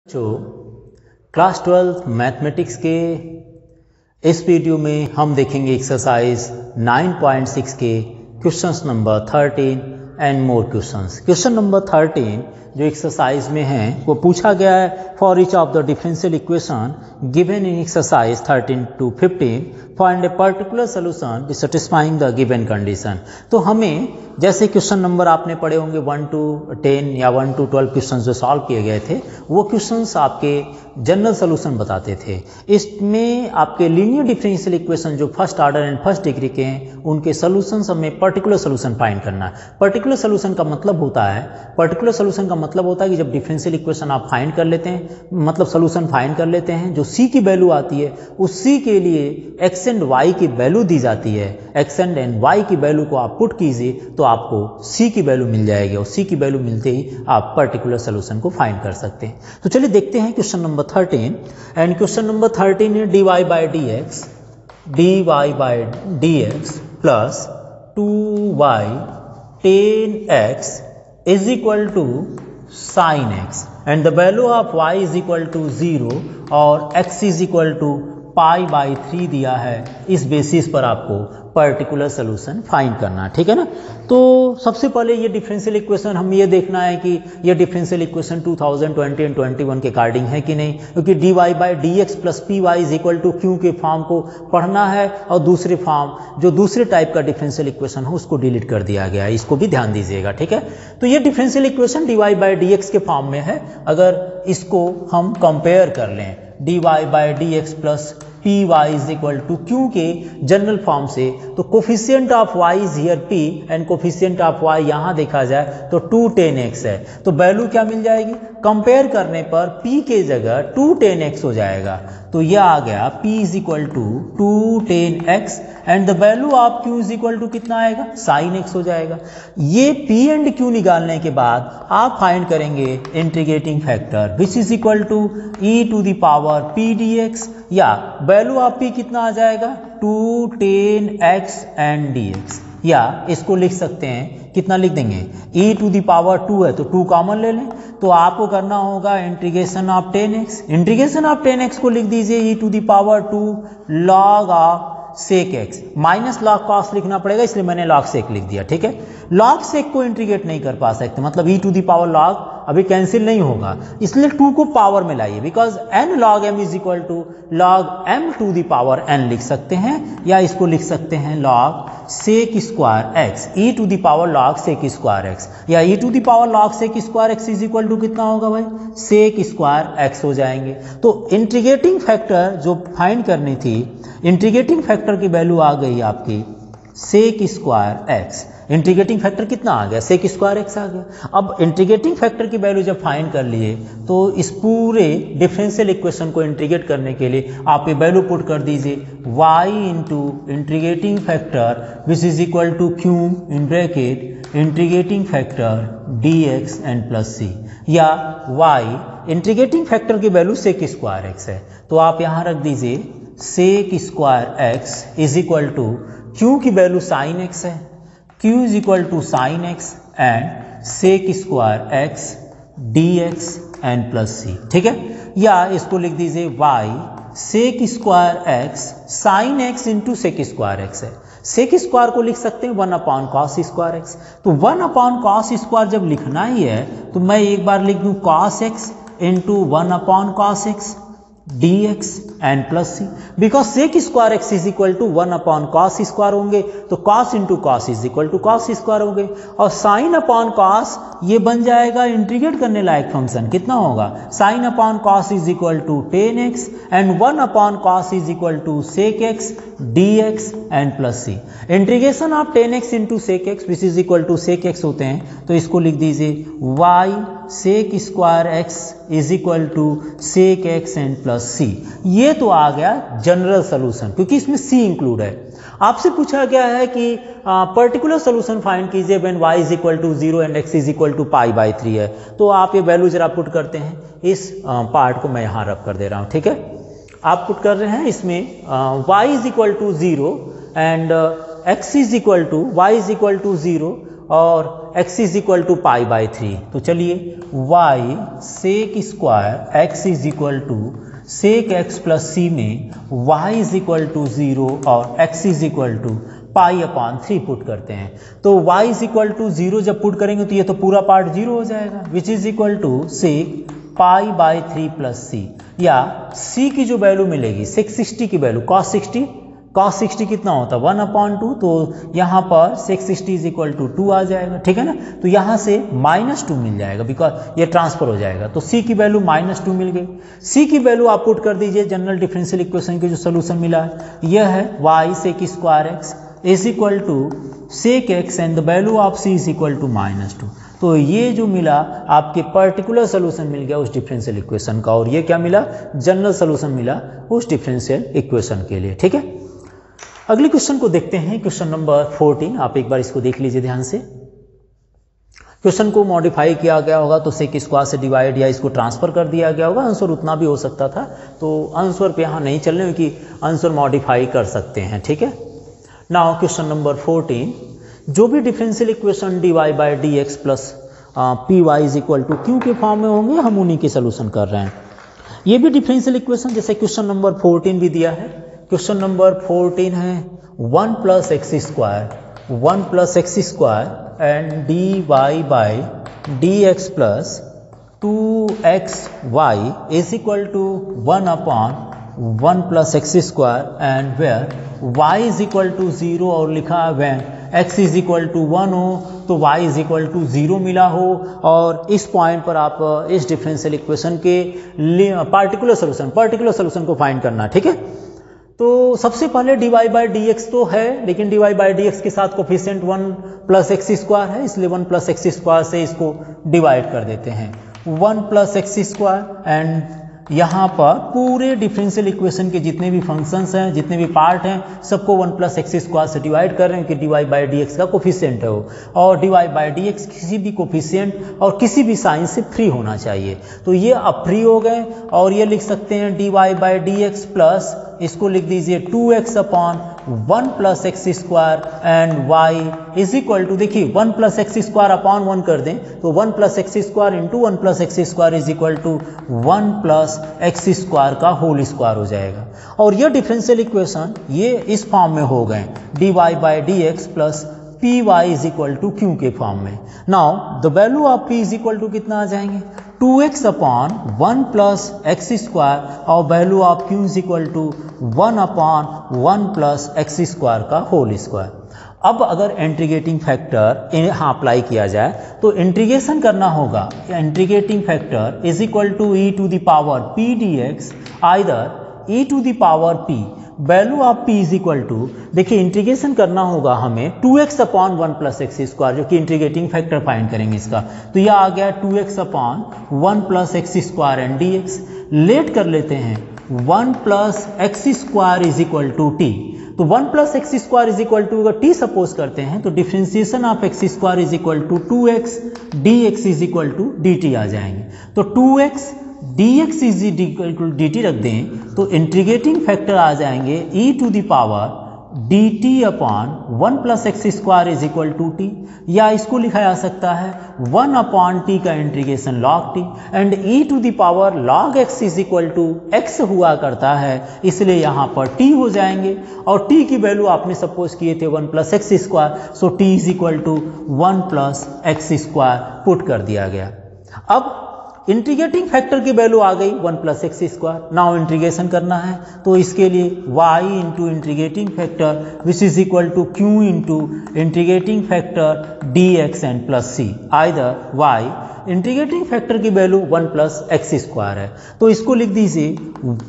जो class 12 mathematics के इस वीडियो में हम देखेंगे एक्सरसाइज 9.6 के questions number 13 and more questions. Question number 13 जो एक्सरसाइज में है वो पूछा गया है for each of the differential equation given in exercise 13 to 15 find a particular solution satisfying the given condition. तो हमें जैसे क्वेश्चन नंबर आपने पढ़े होंगे 1 to 10 या 1 to 12 क्वेश्चन जो सॉल्व किए गए थे वो क्वेश्चंस आपके जनरल सोल्यूशन बताते थे। इसमें आपके लीनियर डिफरेंशियल इक्वेशन जो first order and first degree के हैं उनके सोल्यूशन हमें पर्टिकुलर सोल्यूशन फाइंड करना है। पर्टिकुलर सोल्यूशन का मतलब होता है कि जब डिफरेंशियल इक्वेशन आप फाइंड कर लेते हैं, मतलब सोल्यूशन फाइंड कर लेते हैं, जो सी की वैल्यू आती है उस सी के लिए एक्स एंड वाई की वैल्यू दी जाती है। एक्स एंड वाई की वैल्यू को आप पुट कीजिए तो आपको सी की वैल्यू मिल जाएगी और सी की वैल्यू मिलते ही आप पर्टिकुलर सोल्यूशन को फाइंड कर सकते हैं। तो चलिए देखते हैं question number 13 and question number 13 है dy by D x plus 2y tan x is equal to sin x and the value of y is equal to 0 और x is equal to pi by 3 दिया है। इस basis पर आपको particular solution find करना, ठीक है ना। तो सबसे पहले ये डिफरेंशियल इक्वेशन हम ये देखना है कि ये डिफरेंशियल इक्वेशन 2020 एंड 21 के अकॉर्डिंग है कि नहीं, क्योंकि dy by D x plus P Y is equal to Q के फॉर्म को पढ़ना है और दूसरे फॉर्म जो दूसरे टाइप का डिफरेंशियल इक्वेशन हो उसको डिलीट कर दिया गया है। इसको भी ध्यान दीजिएगा, ठीक है। तो ये differential equation dy by D x के फॉर्म में है। अगर इसको हम कंपेयर कर लें dy by D x plus P Y is equal to Q के जनरल फॉर्म से, तो coefficient of y is here p and coefficient of y यहां देखा जाए तो 2 tan x है। तो वैल्यू क्या मिल जाएगी, कंपेयर करने पर p के जगह 2 tan x हो जाएगा। तो यह आ गया p is equal to 2 tan x and the value of q is equal to कितना आएगा, sin x हो जाएगा। ये p एंड q निकालने के बाद आप फाइंड करेंगे integrating factor which is equal to e to the power p dx, या वैल्यू ऑफ p कितना आ जाएगा 2 tan x एंड dx, या इसको लिख सकते हैं, कितना लिख देंगे e टू द पावर 2 है तो 2 कॉमन ले लें। तो आपको करना होगा integration of 10x, integration of 10x को लिख दीजिए e to the power 2 log of sec x, minus log cos लिखना पड़ेगा इसलिए मैंने लॉग सेक लिख दिया, ठीक है। लॉग सेक को इंटीग्रेट नहीं कर पा सकते, मतलब e to the power log अभी कैंसिल नहीं होगा, इसलिए 2 को पावर में लाइए, because n log m is equal to log m to the power n लिख सकते हैं, या इसको लिख सकते हैं log sec square x, e to the power log sec square x, या e to the power log sec square x is equal to कितना होगा भाई, सेक स्क्वायर x हो जाएंगे। तो इंटीग्रेटिंग फैक्टर जो फाइंड करनी थी, इंटीग्रेटिंग फैक्टर की वैल्यू आ गई आपकी sec square x। Integrating factor कितना आ गया, सेक स्क्वायर x आ गया। अब इंटीग्रेटिंग फैक्टर की वैल्यू जब फाइंड कर लिए तो इस पूरे डिफरेंशियल इक्वेशन को इंटीग्रेट करने के लिए आप ये वैल्यू पुट कर दीजिए y into integrating factor which is equal to q in bracket integrating factor dx and plus c, या y इंटीग्रेटिंग फैक्टर की वैल्यू सेक स्क्वायर x है। तो आप यहाँ रख दीजिए sec square x is equal to q की value sine x है, q is equal to sine x and sec square x dx and plus c, ठीक है। या इसको लिख दीजिए y sec square x sine x into sec square x है। Sec square को लिख सकते हैं 1 अपॉन कॉस स्क्वायर x। तो 1 अपॉन कॉस स्क्वायर जब लिखना ही है तो मैं एक बार लिख दूं cos x into 1 upon cos x dx and plus c, because sec square x is equal to 1 upon cos square होंगे तो cos into cos is equal to cos square होंगे, और साइन अपॉन कॉस ये बन जाएगा integrate करने लायक function, कितना होगा sine upon cos is equal to tan x and 1 upon cos is equal to sec x dx and plus c। Integration of tan x into sec x which is equal to sec x होते हैं, तो इसको लिख दीजिए y sec square x is equal to sec x and plus c। ये तो आ गया general solution क्योंकि इसमें c इंक्लूड है। आपसे पूछा गया है कि पर्टिकुलर सोल्यूशन फाइंड कीजिए when y is equal to 0 and x is equal to pi by 3 है। तो आप ये वैल्यू जरा पुट करते हैं, इस पार्ट को मैं यहाँ रब कर दे रहा हूँ, ठीक है। आप पुट कर रहे हैं इसमें y is equal to 0 and x is equal to y is equal to 0 और x is equal to pi by 3। तो चलिए y sec square x is equal to sec x plus C में y is equal to 0 और x is equal to pi upon 3 put करते हैं। तो y is equal to 0 जब put करेंगे तो ये तो पूरा पार्ट 0 हो जाएगा, which is equal to sec pi by 3 plus C, या c की जो वैल्यू मिलेगी सेक 60 की वैल्यू cos 60 कितना होता है 1/2, तो यहाँ पर सेक 60 इज इक्वल टू 2 आ जाएगा, ठीक है ना। तो यहाँ से -2 मिल जाएगा बिकॉज ये ट्रांसफर हो जाएगा, तो c की वैल्यू -2 मिल गई। c की वैल्यू आप पुट कर दीजिए जनरल डिफरेंशियल इक्वेशन के जो सोल्यूशन मिला है यह है y sec square x is equal to sec x and the value of c is equal to -2। तो ये जो मिला आपके पर्टिकुलर सोल्यूशन मिल गया उस डिफरेंशियल इक्वेशन का, और ये क्या मिला जनरल सोल्यूशन मिला उस डिफरेंशियल इक्वेशन के लिए, ठीक है। अगले क्वेश्चन को देखते हैं, क्वेश्चन नंबर 14। आप एक बार इसको देख लीजिए ध्यान से। क्वेश्चन को मॉडिफाई किया गया होगा तो सेक स्क्वायर से डिवाइड या इसको ट्रांसफर कर दिया गया होगा, आंसर उतना भी हो सकता था, तो आंसर पे यहाँ नहीं चलने क्योंकि आंसर मॉडिफाई कर सकते हैं, ठीक है। नाउ क्वेश्चन नंबर 14, जो भी differential equation dy by D x plus P Y is equal to Q के फॉर्म में होंगे हम उन्हीं के सोल्यूशन कर रहे हैं। ये भी डिफरेंशियल इक्वेशन जैसे क्वेश्चन नंबर 14 भी दिया है, क्वेश्चन नंबर 14 है 1 plus x square and d y by D x plus 2xy is equal to 1/1 plus x square and where y is equal to 0 और लिखा है when x is equal to 1 हो तो y is equal to 0 मिला हो, और इस point पर आप इस डिफरेंशियल इक्वेशन के पार्टिकुलर सोल्यूशन को फाइंड करना, ठीक है। तो सबसे पहले dy बाई डी एक्स तो है, लेकिन dy बाई डी एक्स के साथ कोफिशिएंट 1 प्लस एक्स स्क्वायर है, इसलिए 1 प्लस एक्स स्क्वायर से इसको डिवाइड कर देते हैं 1 प्लस एक्स स्क्वायर, एंड यहाँ पर पूरे डिफरेंशियल इक्वेशन के जितने भी फंक्शंस हैं, जितने भी पार्ट हैं, सबको 1 प्लस एक्स स्क्वायर से डिवाइड कर रहे हैं कि dy बाई डी एक्स का कोफिशिएंट है वो, और dy बाई डी एक्स किसी भी कोफिशिएंट और किसी भी साइन से फ्री होना चाहिए। तो ये अब फ्री हो गए, और ये लिख सकते हैं dy by D x plus, इसको लिख दीजिए 2x upon 1 plus x square and y is equal to, देखिए 1 प्लस एक्स स्क्वायर अपॉन 1 कर दें तो 1 plus x square into 1 plus x square is equal to 1 plus x square का whole square हो जाएगा। और यह डिफरेंशियल इक्वेशन ये इस फॉर्म में हो गए dy by D x plus P Y is equal to Q के फॉर्म में। Now the value of p is equal to कितना आ जाएंगे 2x upon 1 plus x square और value of q is equal to 1 upon 1 plus x square का whole square. अब अगर integrating factor यहाँ अप्लाई किया जाए तो इंटीग्रेशन करना होगा, integrating factor is equal to e to the power p dx either e to the power p, value of p is equal to, देखिए इंटीग्रेशन करना होगा हमें 2x upon 1 plus x square, जो कि इंटीग्रेटिंग फैक्टर फाइंड करेंगे इसका, तो यह आ गया 2x upon 1 plus x square and dx। Let कर लेते हैं 1 plus x square is equal to t, तो 1 plus x square is equal to अगर t सपोज करते हैं तो differentiation of x square is equal to 2x dx is equal to dt आ जाएंगे। तो 2x dx is equal to dt रख दें तो इंटीग्रेटिंग फैक्टर आ जाएंगे e to the power dt upon 1 plus x square is equal to t, या इसको लिखा जा सकता है 1 अपॉन t का integration log t, and e to the power log x is equal to x हुआ करता है, इसलिए यहाँ पर t हो जाएंगे, और t की वैल्यू आपने सपोज किए थे 1 plus x square, so t is equal to 1 plus x square put कर दिया गया। अब इंटीग्रेटिंग फैक्टर की वैल्यू आ गई 1 plus x square. Now integration करना है तो इसके लिए y into integrating factor which is equal to q into integrating factor dx and plus c, either y integrating factor की वैल्यू 1 प्लस एक्स स्क्वायर है, तो इसको लिख दीजिए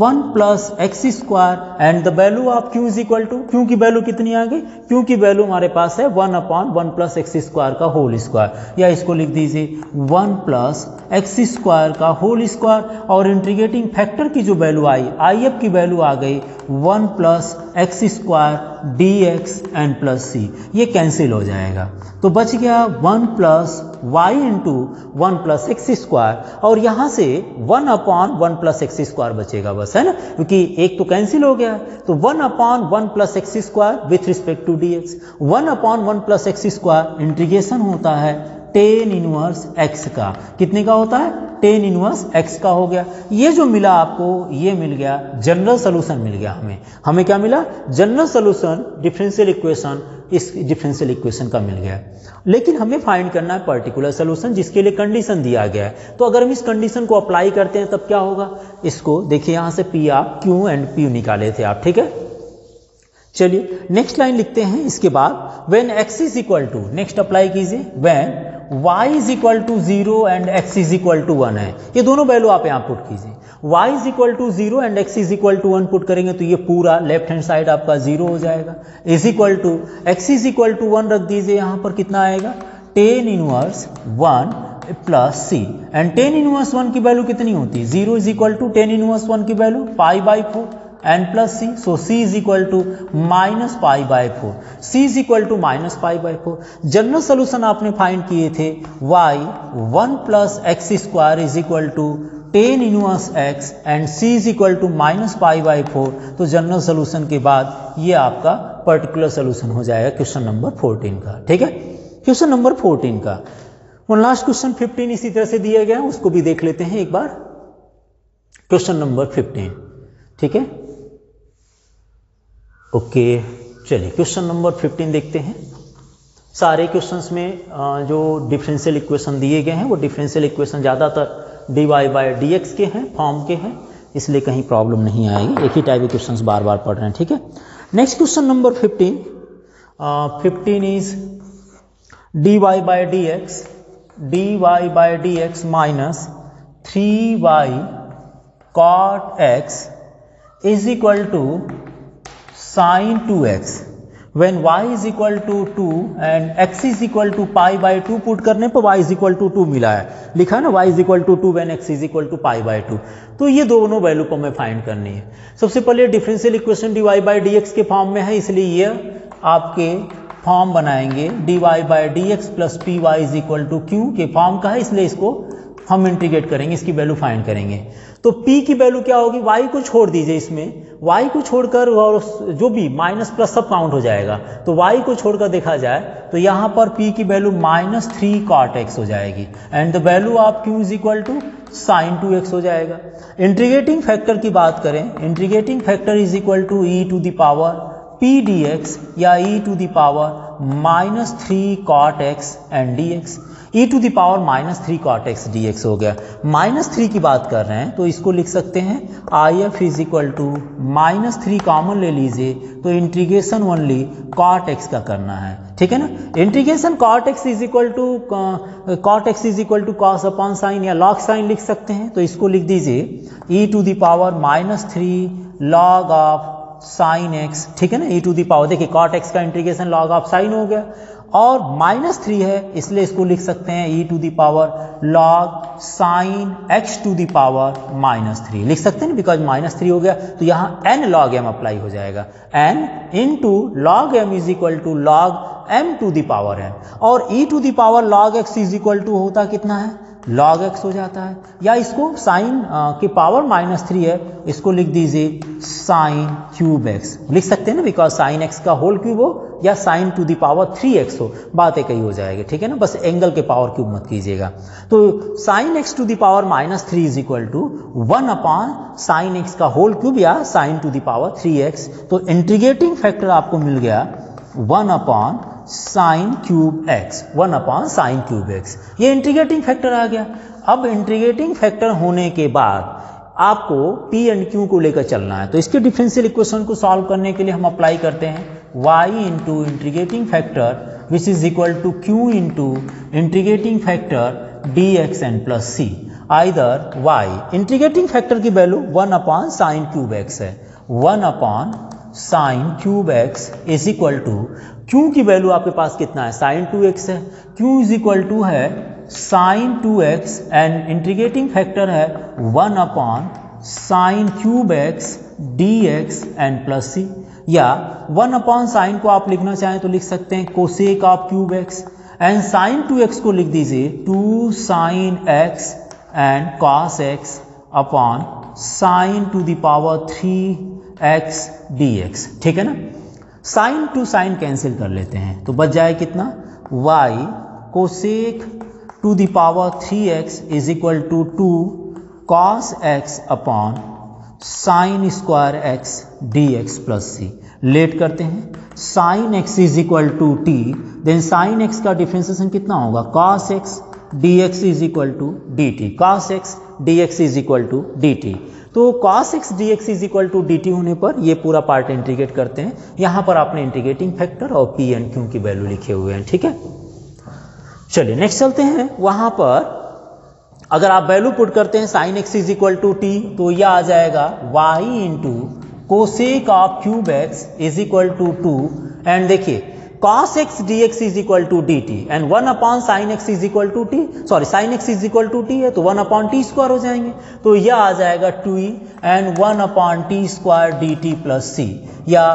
1 plus x square and the value of q is equal to, q की value कितनी आ गई, q की वैल्यू हमारे पास है 1 अपॉन 1 प्लस एक्स स्क्वायर का होल स्क्वायर, या इसको लिख दीजिए 1 प्लस एक्स स्क्वायर का होल स्क्वायर, और इंटीग्रेटिंग फैक्टर की जो वैल्यू आई if की वैल्यू आ गई 1 plus x square dx and plus c, ये कैंसिल हो जाएगा, तो बच गया 1 plus y into 1 plus x square, और यहाँ से 1 अपॉन 1 प्लस एक्स स्क्वायर बचेगा बस, है ना, क्योंकि एक तो कैंसिल हो गया। तो 1 upon 1 plus x square with respect to d x, 1 upon 1 plus x square integration होता है टेन इनवर्स एक्स का। कितने का होता है? टेन इनवर्स एक्स का हो गया। ये जो मिला आपको, ये मिल गया जनरल सोल्यूशन मिल गया हमें क्या मिला? जनरल सोल्यूशन डिफरेंशियल इक्वेशन, इस डिफरेंशियल इक्वेशन का मिल गया। लेकिन हमें फाइंड करना है पर्टिकुलर सोल्यूशन, जिसके लिए कंडीशन दिया गया है। तो अगर हम इस कंडीशन को अप्लाई करते हैं तब क्या होगा? इसको देखिए, यहां से पी आप क्यू एंड पी निकाले थे आप, ठीक है। चलिए नेक्स्ट लाइन लिखते हैं। इसके बाद when x is equal to, next apply कीजिए, when y is equal to 0 and x is equal to 1 है। ये दोनों वैल्यू आप यहां पुट कीजिए। y is equal to 0 and x is equal to 1 put करेंगे तो ये पूरा लेफ्ट हैंड साइड आपका 0 हो जाएगा। Is equal to x is equal to 1 रख दीजिए, यहां पर कितना आएगा? Tan inverse 1 plus C, and tan inverse 1 की वैल्यू कितनी होती है? 0 is equal to tan inverse 1 की value π/4 n plus C, so c is equal to minus π/4, c is equal to minus π/4। General solution आपने फाइंड किए थे y 1 plus x square is equal to tan inverse x and c is equal to minus π/4। तो general solution के बाद ये आपका particular solution हो जाएगा क्वेश्चन नंबर 14 का, ठीक है। क्वेश्चन नंबर 14 का और लास्ट क्वेश्चन 15 इसी तरह से दिया गया है, उसको भी देख लेते हैं एक बार। क्वेश्चन नंबर 15, ठीक है, ओके। चलिए क्वेश्चन नंबर 15 देखते हैं। सारे क्वेश्चंस में जो डिफरेंशियल इक्वेशन दिए गए हैं वो डिफरेंशियल इक्वेशन ज़्यादातर dy बाय dx के हैं, फॉर्म के हैं, इसलिए कहीं प्रॉब्लम नहीं आएगी। एक ही टाइप के क्वेश्चंस बार बार पढ़ रहे हैं, ठीक है। Next question number 15 is dy by dx minus 3y cot x is equal to sin 2x when y is equal to 2 and x is equal to π/2 put करने पर y is equal to 2 मिला है, लिखा है ना, y is equal to 2 when x is equal to π/2। तो ये दोनों वैल्यू को हमें फाइंड करनी है। सबसे पहले differential equation dy by dx के फॉर्म में है, इसलिए ये आपके फॉर्म बनाएंगे dy by dx plus P Y is equal to Q के फॉर्म का है, इसलिए इसको हम इंटीग्रेट करेंगे, इसकी वैल्यू फाइंड करेंगे। तो p की वैल्यू क्या होगी? y को छोड़ दीजिए, इसमें y को छोड़कर और जो भी माइनस प्लस सब काउंट हो जाएगा। तो y को छोड़कर देखा जाए तो यहाँ पर p की वैल्यू माइनस 3 cot x हो जाएगी and the value of q is equal to sine 2x हो जाएगा। इंटीग्रेटिंग फैक्टर की बात करें, integrating factor is equal to e to the power p dx या e to the power minus 3 cot x and dx। e to the power minus 3 cot x dx हो गया। Minus 3 की बात कर रहे हैं तो इसको लिख सकते हैं if is equal to minus 3 common ले लीजिए, तो इंटीग्रेशन ओनली cot x का करना है, ठीक है ना। Integration cot x is equal to cos upon sine या log साइन लिख सकते हैं, तो इसको लिख दीजिए e to the power minus 3 log of sine x, ठीक है ना। e टू द पावर, देखिए cot x का इंटीग्रेशन log ऑफ साइन हो गया और माइनस 3 है, इसलिए इसको लिख सकते हैं e to the power log sine x to the power minus 3 लिख सकते हैं ना, बिकॉज माइनस 3 हो गया तो यहाँ n log m अप्लाई हो जाएगा। n into log m is equal to log m to the power n, और e to the power log x is equal to होता कितना है? log x हो जाता है। या इसको साइन की पावर माइनस 3 है, इसको लिख दीजिए साइन क्यूब x लिख सकते हैं ना, बिकॉज साइन x का होल क्यूब हो या sine to the power 3x हो, बात एक ही हो जाएगी, ठीक है ना। बस एंगल के पावर क्यूब मत कीजिएगा। तो sine x to the power minus 3 is equal to 1 upon sine x का होल क्यूब या sine to the power 3x। तो इंटीग्रेटिंग फैक्टर आपको मिल गया 1 upon sine cube x, 1 upon sine cube x। ये इंटीग्रेटिंग फैक्टर आ गया। अब इंटीग्रेटिंग फैक्टर होने के बाद आपको p एंड q को लेकर चलना है, तो इसके डिफरेंशियल इक्वेशन को सॉल्व करने के लिए हम अप्लाई करते हैं y into integrating factor which is equal to q into integrating factor dx and plus c। Either y integrating factor की value 1 upon sine cube x है, 1 upon sine cube x is equal to q की value आपके पास कितना है? Sine 2x है, q is equal to है sine 2x and integrating factor है 1 upon sine cube x dx and plus c। या 1 अपॉन साइन को आप लिखना चाहें तो लिख सकते हैं cosec of cube x and sine 2x को लिख दीजिए 2 sine x and cos x upon sine to the power 3x dx, ठीक है ना। साइन टू साइन कैंसिल कर लेते हैं तो बच जाए कितना, y cosec to the power 3x is equal to 2 cos x upon sine square x dx plus C. Let करते हैं, sine x is equal to t, then sine x का डिफरेंशिएशन कितना होगा, cos x dx is equal to dt, cos x dx is equal to dt। तो cos x dx is equal to dt होने पर ये पूरा part integrate करते हैं। यहां पर आपने इंटीग्रेटिंग फैक्टर और p एंड q की वैल्यू लिखे हुए हैं, ठीक है। चलिए नेक्स्ट चलते हैं। वहां पर अगर आप वैल्यू पुट करते हैं sine x is equal to t तो यह आ जाएगा y into cosec of cube x is equal to 2 and देखिए cos x dx is equal to dt and 1 upon sine x is equal to t, sorry sine x is equal to t है तो 1 upon T square हो जाएंगे, तो यह आ जाएगा 2e and 1 upon T square dt plus C, या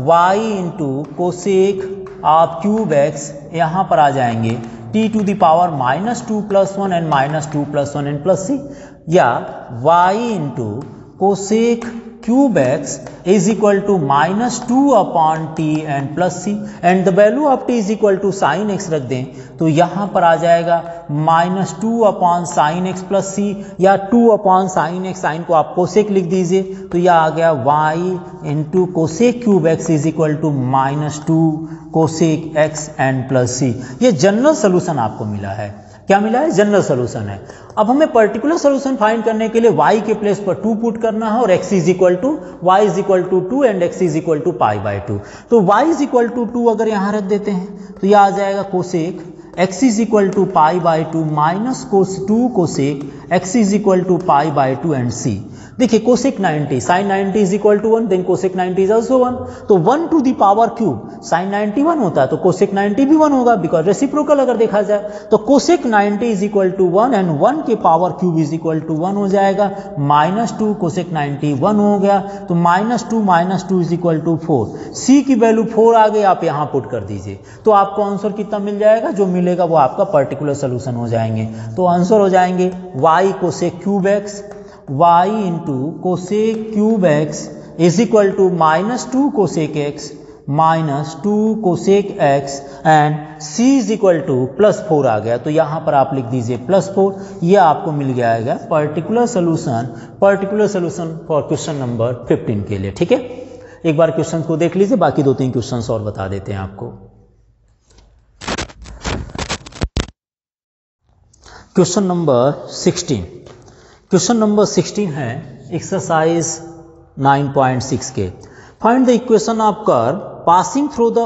y into cosec of cube x यहाँ पर आ जाएंगे t to the power -2 plus 1 and -2 plus 1 and plus C, या y into cosec cube x is equal to -2 upon t and plus C and the value of t is equal to sine x रख दें तो यहां पर आ जाएगा -2 upon sine x plus C, या 2 upon sine x, sign को आप कोसेक लिख दीजिए तो यह आ गया y into cosec cube x is equal to -2 cosec x and plus C. ये जनरल सोल्यूशन आपको मिला है। क्या मिला है, जनरल सोल्यूशन है। अब हमें पर्टिकुलर सोल्यूशन फाइंड करने के लिए y के प्लेस पर 2 पुट करना है और x is equal to y is equal to 2 and x is equal to pi by 2। तो y इज इक्वल टू 2 अगर यहाँ रख देते हैं तो यह आ जाएगा cosec x is equal to pi by 2 minus cos 2 cosec x is equal to pi by 2 and c। देखिए cosec 90 sine 90 is equal to 1, then cosec 90 is also 1, तो 1 to the power cube sine 90 1 होता है तो cosec 90 भी 1 होगा because reciprocal अगर देखा जाए तो cosec 90 is equal to 1 and 1 के power cube is equal to 1 हो जाएगा, -2 कोसेक 90 1 हो गया तो -2 इज इक्वल टू 4, c की वैल्यू 4 आ गई, आप यहाँ पुट कर दीजिए तो आपको आंसर कितना मिल जाएगा, जो मिलेगा वो आपका पर्टिकुलर सोल्यूशन हो जाएंगे। तो आंसर हो जाएंगे y cosec cube x y into cosec cube x is equal to -2 cosec x -2 cosec x and c is equal to +4 आ गया तो यहां पर आप लिख दीजिए +4। यह आपको मिल जाएगा particular solution for question number 15 के लिए, ठीक है। एक बार क्वेश्चन को देख लीजिए, बाकी 2-3 क्वेश्चन और बता देते हैं आपको। क्वेश्चन नंबर 16, क्वेश्चन नंबर 16 है एक्सरसाइज 9.6 के। Find the equation of curve passing through the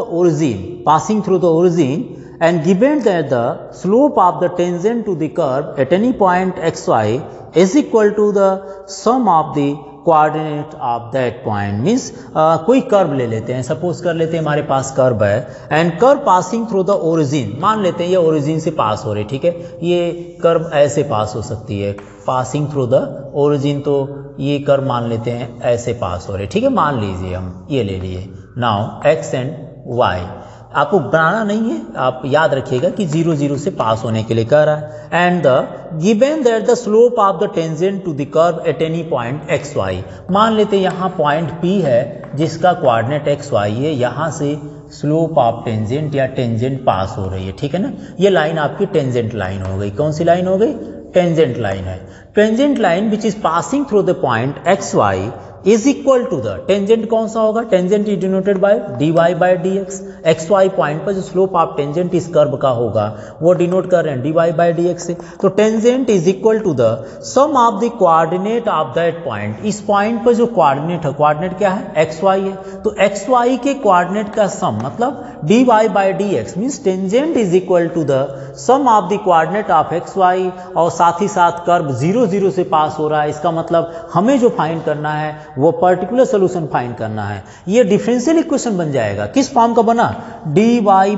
origin and given that the slope of the tangent to the curve at any point xy is equal to the sum of the coordinate of that point. Means कोई curve ले लेते हैं, suppose कर लेते हैं हमारे पास curve है and curve passing through the origin, मान लेते हैं ये ओरिजिन से पास हो रही, ठीक है, ये कर्व ऐसे पास हो सकती है पासिंग थ्रू द ओरिजिन, तो ये कर्व मान लेते हैं ऐसे पास हो रहे, ठीक है, मान लीजिए हम ये ले लिए। नाउ एक्स एंड वाई आपको बनाना नहीं है, आप याद रखिएगा कि 0 0 से पास होने के लिए कह रहा है and the given that the slope of the tangent to the curve at any point x Y. मान लेते हैं यहाँ पॉइंट P है जिसका कोऑर्डिनेट एक्स वाई है, यहाँ से स्लोप ऑफ टेंजेंट या टेंजेंट पास हो रही है, ठीक है ना। ये लाइन आपकी टेंजेंट लाइन हो गई। कौन सी लाइन हो गई, टेंजेंट लाइन है। Tangent line which is passing through the point x Y is equal to the tangent कौन सा होगा, tangent is denoted by dy by dx। X Y point पर जो स्लोप ऑफ टेंजेंट इस curve का होगा वो डिनोट कर रहे हैं dy बाय dx से। तो tangent is equal to the sum of the coordinate of that point. इस पॉइंट पर जो कोऑर्डिनेट है, कोऑर्डिनेट क्या है, एक्स वाई है, तो एक्स वाई के कोऑर्डिनेट का सम मतलब dy by dx means tangent is equal to the sum of the coordinate of X Y, और साथ ही साथ कर्व 0 0 से पास हो रहा है। इसका मतलब हमें जो फाइंड करना है वो पर्टिकुलर सोल्यूशन फाइंड करना है। ये डिफरेंशियल इक्वेशन बन जाएगा, किस फॉर्म का बना, dy by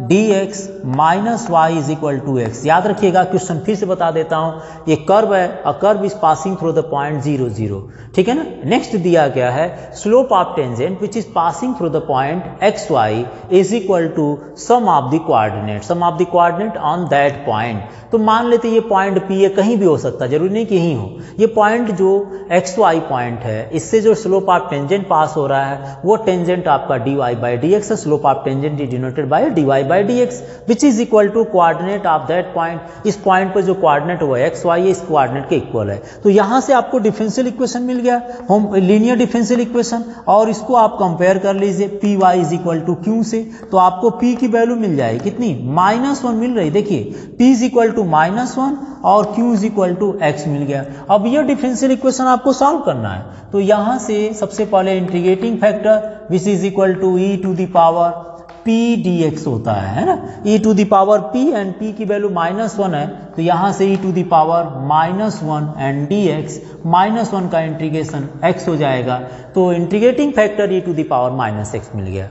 dx minus Y is equal to X. याद रखिएगा, क्वेश्चन फिर से बता देता हूं, ये कर्व है, uh curve is passing through the point 0 0, ठीक है ना। नेक्स्ट दिया गया है slope of tangent which is passing through the point x Y is equal to sum of the coordinate on that point. तो मान लेते ये पॉइंट P है, कहीं भी हो सकता है, जरूरी नहीं कि यहीं हो। ये पॉइंट जो एक्स वाई पॉइंट है, इससे जो स्लोप ऑफ टेंजेंट पास हो रहा है वो टेंजेंट आपका dy बाई डी एक्स है। Slope of tangent is denoted by dy by D X which is equal to coordinate of that point. इस पॉइंट पर जो कोऑर्डिनेट हुआ है एक्स वाई है, इस कोऑर्डिनेट के इक्वल है। तो यहां से आपको डिफरेंशियल इक्वेशन मिल गया, हम लीनियर डिफरेंशियल इक्वेशन, और इसको आप कंपेयर कर लीजिए P Y is equal to Q से। तो आपको P की वैल्यू मिल जाएगी कितनी, -1 मिल रही। देखिए P इज इक्वल टू -1 और Q is equal to x मिल गया। अब यह डिफरेंशियल इक्वेशन आपको सॉल्व करना है। तो यहां से सबसे पहले integrating factor which is equal to e to the power p dx होता है ना, e to the power p and p की वैल्यू -1 है, तो यहां से e to the power -1 and dx -1 का इंटीग्रेशन x हो जाएगा। तो integrating factor e to the power -x मिल गया।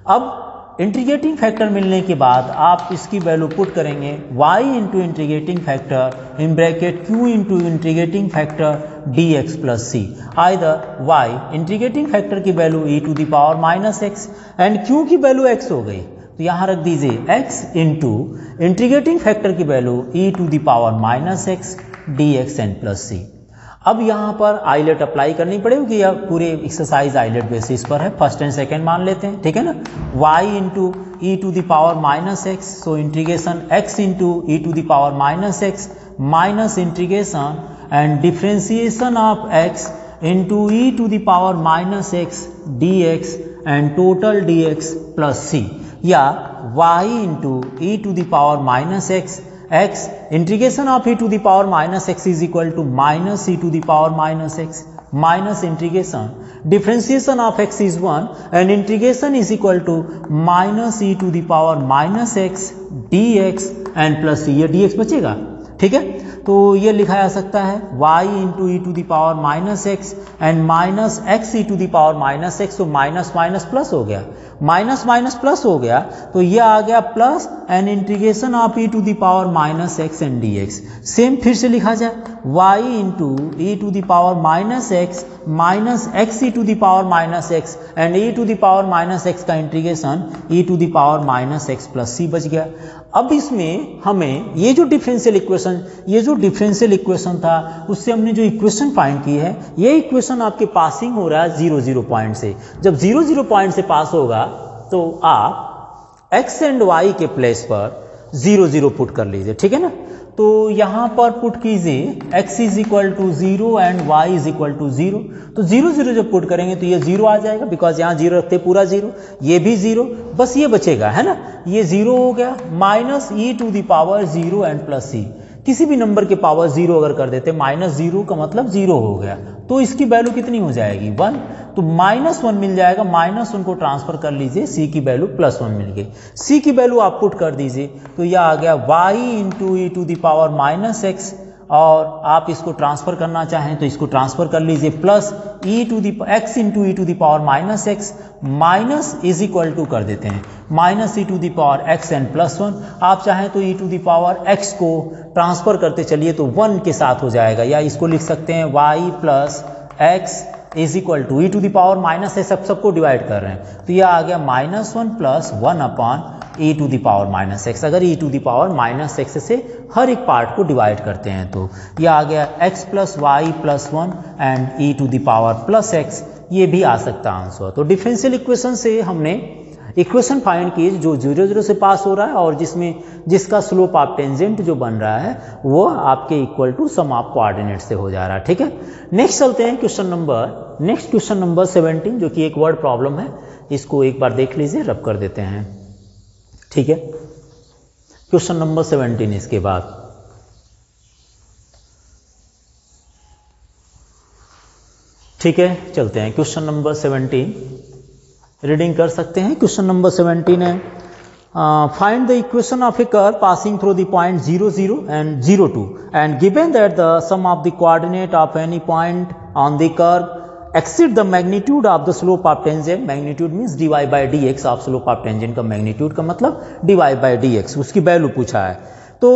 अब इंटीग्रेटिंग फैक्टर मिलने के बाद आप इसकी वैल्यू पुट करेंगे y into integrating factor in bracket q into integrating factor dx plus c। Either y integrating factor की value e to the power -x and q की वैल्यू x हो गई, तो यहाँ रख दीजिए x इंटू इंटीग्रेटिंग फैक्टर की value e to the power -x dx and plus c। अब यहाँ पर आइलेट अप्लाई करनी पड़ेगी, यह पूरे एक्सरसाइज आइलेट बेसिस पर है, फर्स्ट एंड सेकंड मान लेते हैं, ठीक है ना। y into E to the power -x, so integration x into E to the power -x minus integration and differentiation of x into E to the power -x dx and total dx plus c, या y into E to the power -x integration of e to the power -x is equal to minus e to the power -x minus integration differentiation of x is 1 and integration is equal to minus e to the power -x dx and plus c। ये dx बचेगा, ठीक है। तो ये लिखा जा सकता है y into E to the power -x and minus x E to the power -x, तो माइनस माइनस प्लस हो गया, माइनस माइनस प्लस हो गया, तो ये आ गया plus and integration of E to the power -x and dx। Same फिर से लिखा जाए y into E to the power -x minus x E to the power -x and E to the power -x का integration E to the power -x plus c बच गया। अब इसमें हमें ये जो डिफरेंशियल इक्वेशन था उससे हमने जो इक्वेशन फाइंड की है, ये इक्वेशन आपके पासिंग हो रहा है 0 0 पॉइंट से। जब 0 0 पॉइंट से पास होगा तो आप x एंड y के प्लेस पर 0 0 पुट कर लीजिए, ठीक है ना। तो यहाँ पर पुट कीजिए x is equal to 0 and y is equal to 0। तो 0 0 जब पुट करेंगे तो ये 0 आ जाएगा, बिकॉज यहाँ 0 रखते पूरा 0, ये भी 0, बस ये बचेगा, है ना। ये 0 हो गया minus E to the power 0 and plus c। किसी भी नंबर के पावर 0 अगर कर देते, -0 का मतलब 0 हो गया, तो इसकी वैल्यू कितनी हो जाएगी 1, तो -1 मिल जाएगा। -1 को ट्रांसफर कर लीजिए, c की वैल्यू +1 मिल गई। c की वैल्यू आप पुट कर दीजिए, तो यह आ गया y into E to the power -x, और आप इसको ट्रांसफर करना चाहें तो इसको ट्रांसफर कर लीजिए, plus x into E to the power -x minus is equal to कर देते हैं minus E to the power x and +1। आप चाहें तो E to the power x को ट्रांसफर करते चलिए तो 1 के साथ हो जाएगा, या इसको लिख सकते हैं y plus x is equal to E to the power minus है, सबको डिवाइड कर रहे हैं, तो यह आ गया -1 plus 1 upon E to the power -x। अगर E to the power -x से हर एक पार्ट को डिवाइड करते हैं तो यह आ गया x plus Y plus 1 and E to the power plus x, ये भी आ सकता है आंसर। तो डिफरेंशियल इक्वेशन से हमने इक्वेशन फाइंड की जो 0 0 से पास हो रहा है और जिसका स्लोप ऑफ टेंजेंट जो बन रहा है वो आपके equal to sum of coordinate से हो जा रहा है, ठीक है। नेक्स्ट चलते हैं क्वेश्चन नंबर 17, जो कि एक वर्ड प्रॉब्लम है, इसको एक बार देख लीजिए, रब कर देते हैं, ठीक है। क्वेश्चन नंबर 17 इसके बाद ठीक है, चलते हैं क्वेश्चन नंबर 17, रीडिंग कर सकते हैं। क्वेश्चन नंबर 17 है find the equation of a curve passing through the point 0 0 and 0 2 and given that the sum of the coordinate of any point on the curve exceed the magnitude of the slope of tangent, magnitude means dy by dx of slope of tangent का magnitude का मतलब dy by dx, उसकी value पूछा है। तो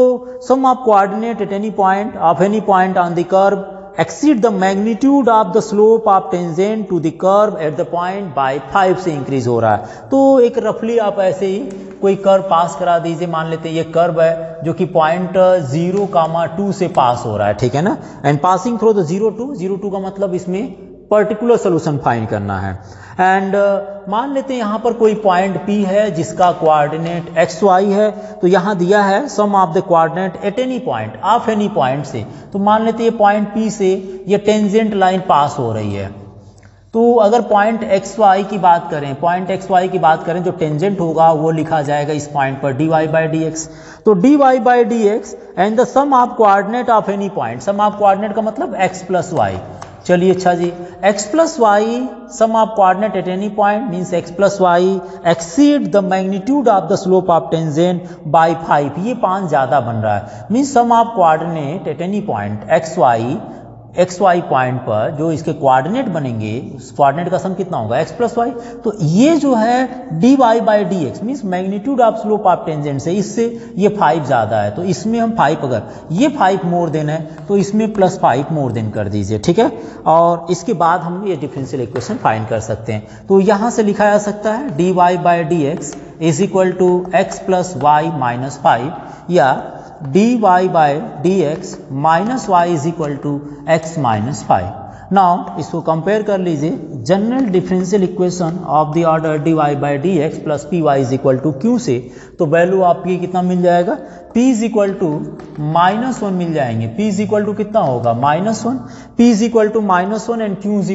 sum of coordinate at any point of any point on the curve exceed the magnitude of the slope of tangent to the curve at the point by 5 से increase हो रहा है। तो एक रफली आप ऐसे ही कोई कर्व पास करा दीजिए, मान लेते हैं ये कर्व है जो कि पॉइंट 0,2 से पास हो रहा है, ठीक है ना, एंड पासिंग थ्रू द 0,2 का मतलब इसमें पर्टिकुलर सोल्यूशन फाइंड करना है। एंड मान लेते हैं यहाँ पर कोई पॉइंट P है जिसका कोऑर्डिनेट एक्स वाई है, तो यहाँ दिया है sum of the coordinate at any point of any point से, तो मान लेते हैं ये पॉइंट P से ये टेंजेंट लाइन पास हो रही है। तो अगर पॉइंट एक्स वाई की बात करें, जो टेंजेंट होगा वो लिखा जाएगा इस पॉइंट पर dy बाई डी एक्स। तो dy by D x and the sum of coordinate of any point, sum of coordinate का मतलब x प्लस वाई। चलिए अच्छा जी, x plus y sum of coordinate at any point means x plus y exceed the magnitude of the slope of tangent by 5, ये 5 ज्यादा बन रहा है, means sum of coordinate at any point x Y point पर जो इसके coordinate बनेंगे उस कोऑर्डिनेट का सम कितना होगा x प्लस वाई। तो ये जो है dy by D x means magnitude of slope of tangent से इससे ये 5 ज़्यादा है, तो इसमें हम 5, अगर ये 5 मोर देन है तो इसमें प्लस 5 मोर देन कर दीजिए, ठीक है। और इसके बाद हम ये डिफरेंशियल इक्वेशन फाइंड कर सकते हैं। तो यहाँ से लिखा जा सकता है dy by D X is equal to X plus Y minus 5, या dy by dx minus Y is equal to X minus 5। Now इसको कंपेयर कर लीजिए, general differential equation of the order dy by dx plus P Y is equal to Q से, तो value आपकी कितना मिल जाएगा, p इज इक्वल टू -1 मिल जाएंगे। p इज इक्वल टू कितना होगा -1, p is equal to -1 and q is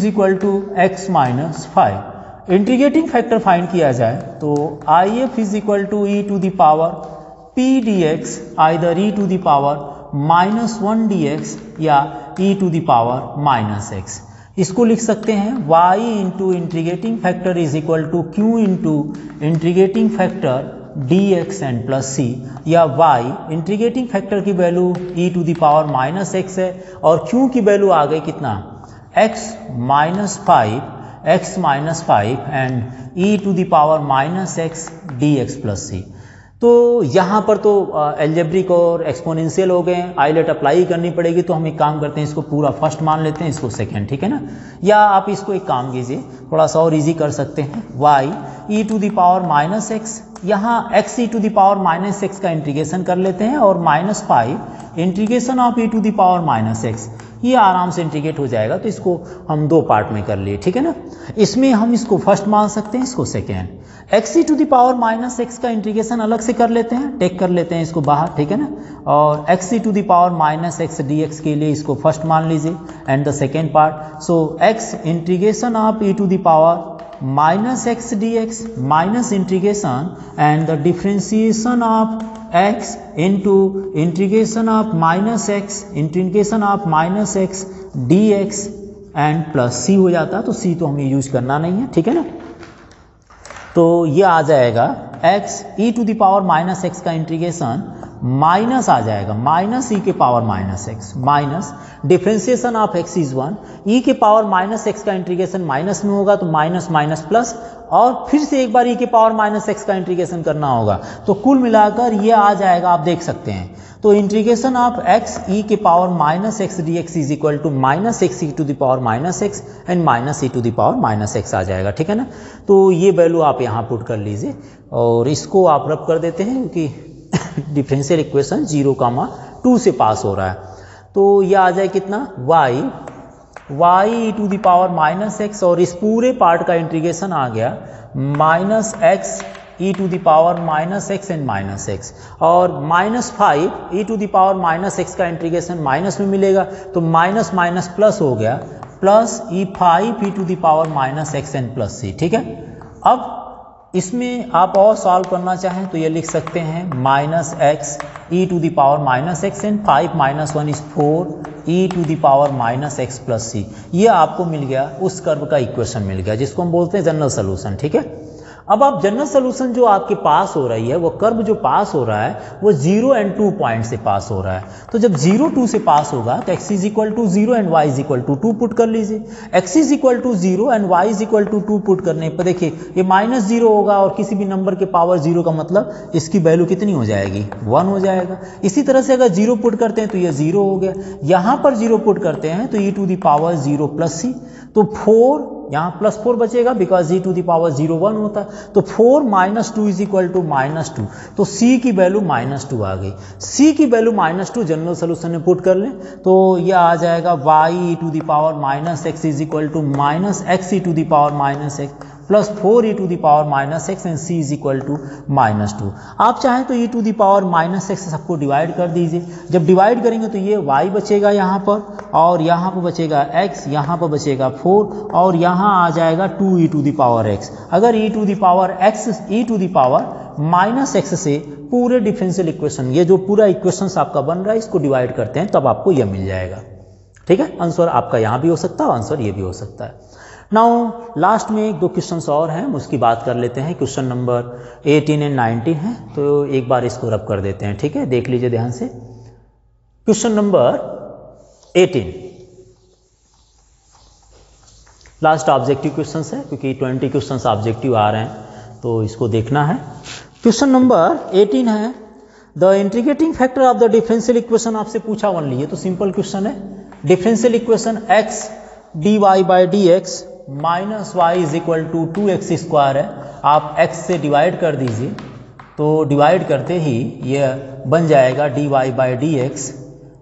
equal to x minus 5। Integrating factor find किया जाए तो if is equal to e to the power p dx either e to the power -1 dx या e to the power -x। इसको लिख सकते हैं y into integrating factor is equal to q into integrating factor dx and plus c, या y integrating factor की value e to the power -x है और q की वैल्यू आ गई कितना, x minus 5 and e to the power -x dx plus c। तो यहाँ पर तो एल्जेब्रिक और एक्सपोनेंशियल हो गए, आइलेट अप्लाई करनी पड़ेगी, तो हम एक काम करते हैं, इसको पूरा फर्स्ट मान लेते हैं, इसको सेकंड, ठीक है ना। या आप इसको एक काम कीजिए, थोड़ा सा और इजी कर सकते हैं, y e to the power -x, यहाँ x e to the power -x का इंटीग्रेशन कर लेते हैं और -5 integration of e to the power -x, ये आराम से इंटीग्रेट हो जाएगा। तो इसको हम 2 पार्ट में कर लिए, ठीक है ना। इसमें हम इसको फर्स्ट मान सकते हैं, इसको second. x e to the power -x का इंटीग्रेशन अलग से कर लेते हैं, टेक कर लेते हैं इसको बाहर, ठीक है ना। और x e to the power -x dx के लिए इसको फर्स्ट मान लीजिए and the second part. So x integration of e to the power -x dx minus integration and the differentiation of x into integration of -x dx and plus c हो जाता है। तो c तो हमें use करना नहीं है, ठीक है ना। तो ये आ जाएगा x e to the power -x का इंटीग्रेशन माइनस आ जाएगा -e के power -x minus differentiation of x is 1, e के पावर -x का इंटीग्रेशन माइनस में होगा तो माइनस माइनस प्लस, और फिर से एक बार e के पावर -x का इंटीग्रेशन करना होगा, तो कुल मिलाकर ये आ जाएगा, आप देख सकते हैं। तो इंटीग्रेशन ऑफ x e के power -x dx is equal to -x e to the power -x and -e to the power -x आ जाएगा, ठीक है ना। तो ये वैल्यू आप यहाँ पुट कर लीजिए और इसको आप रब कर देते हैं क्योंकि डिफरेंशियल इक्वेशन 0,2 से पास हो रहा है। तो ये आ जाए कितना, y e to the power -x, और इस पूरे पार्ट का इंटीग्रेशन आ गया -x e to the power -x and -x, और -5 e to the power -x का इंटीग्रेशन माइनस में मिलेगा तो माइनस माइनस प्लस हो गया, plus e5 e to the power -x and plus c, ठीक है। अब इसमें आप और सॉल्व करना चाहें तो ये लिख सकते हैं -x e to the power -x and 5 - 1 is 4 e to the power -x plus c। ये आपको मिल गया, उस कर्व का इक्वेशन मिल गया जिसको हम बोलते हैं जनरल सोल्यूशन, ठीक है। अब आप जनरल सोल्यूशन जो आपके पास हो रही है, वो कर्व जो पास हो रहा है वो 0 एंड 2 पॉइंट से पास हो रहा है। तो जब 0 2 से पास होगा तो x is equal to 0 and y is equal to 2 put कर लीजिए। x is equal to 0 and y is equal to 2 put करने पर देखिए ये -0 होगा और किसी भी नंबर के पावर 0 का मतलब इसकी वैल्यू कितनी हो जाएगी, 1 हो जाएगा। इसी तरह से अगर 0 पुट करते हैं तो ये 0 हो गया, यहाँ पर 0 पुट करते हैं तो e to the power 0 plus c, तो 4 यहाँ प्लस 4 बचेगा because e to the power 0 1 होता है, तो 4 माइनस 2 इज इक्वल टू -2, तो c की वैल्यू -2 आ गई। c की वैल्यू -2 जनरल सोल्यूशन में पुट कर लें तो यह आ जाएगा y e to the power -x is equal to -x e to the power -x plus 4 e to the power -x and c is equal to -2। आप चाहें तो e to the power -x से सबको divide कर दीजिए। जब divide करेंगे तो ये y बचेगा यहाँ पर, और यहाँ पर बचेगा x, यहाँ पर बचेगा 4, और यहाँ आ जाएगा 2 e to the power x। अगर e to the power x e to the power -x से पूरे डिफरेंशियल इक्वेशन, ये जो पूरा इक्वेशन आपका बन रहा है, इसको डिवाइड करते हैं तब आपको यह मिल जाएगा। ठीक है, आंसर आपका यहाँ भी हो सकता है, आंसर ये भी हो सकता है। नाउ लास्ट में 1-2 क्वेश्चंस और हैं, उसकी बात कर लेते हैं। क्वेश्चन नंबर 18 एंड 19 है, तो एक बार इसको रब कर देते हैं। ठीक है, देख लीजिए ध्यान से। Question number 18 last objective questions है, क्योंकि 20 क्वेश्चंस ऑब्जेक्टिव आ रहे हैं तो इसको देखना है। क्वेश्चन नंबर 18 है, the integrating factor of the differential equation आपसे पूछा ओनली, ये तो सिंपल क्वेश्चन है। Differential equation x dy by D x minus Y is equal to 2x square है, आप x से डिवाइड कर दीजिए, तो डिवाइड करते ही ये बन जाएगा dy by D x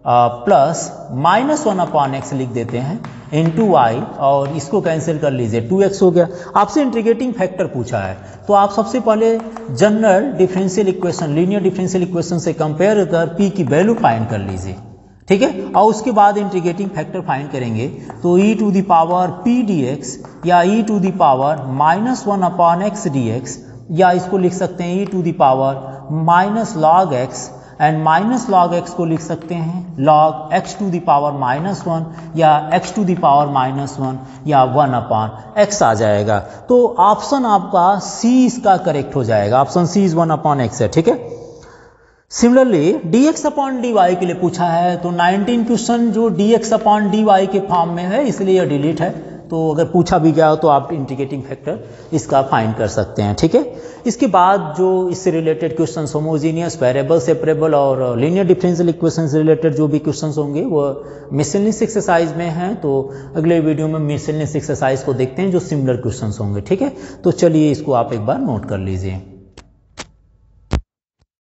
plus -1 upon x लिख देते हैं इंटू y, और इसको कैंसिल कर लीजिए, 2x हो गया। आपसे इंटीग्रेटिंग फैक्टर पूछा है तो आप सबसे पहले general differential equation, linear differential equation से कंपेयर कर p की वैल्यू फाइंड कर लीजिए। ठीक है, और उसके बाद इंटीग्रेटिंग फैक्टर फाइंड करेंगे तो e to the power p dx या e to the power -1 upon x dx, या इसको लिख सकते हैं e to the power -log x, and -log x को लिख सकते हैं log x to the power -1 या x टू द पावर -1 या 1 अपॉन x आ जाएगा। तो ऑप्शन आपका C इसका करेक्ट हो जाएगा, option C is 1 upon x है। ठीक है, सिमिलरली dx अपॉन dy के लिए पूछा है, तो 19 क्वेश्चन जो dx अपॉन dy के फॉर्म में है इसलिए यह डिलीट है, तो अगर पूछा भी गया हो तो आप इंटीग्रेटिंग फैक्टर इसका फाइंड कर सकते हैं। ठीक है, इसके बाद जो इससे related question homogeneous, variable, separable और लीनियर डिफरेंशियल इक्वेशन से रिलेटेड जो भी क्वेश्चन होंगे वो मिसलेनियस एक्सरसाइज में हैं, तो अगले वीडियो में मिसलेनियस एक्सरसाइज को देखते हैं जो सिमिलर क्वेश्चन होंगे। ठीक है, तो चलिए इसको आप एक बार नोट कर लीजिए।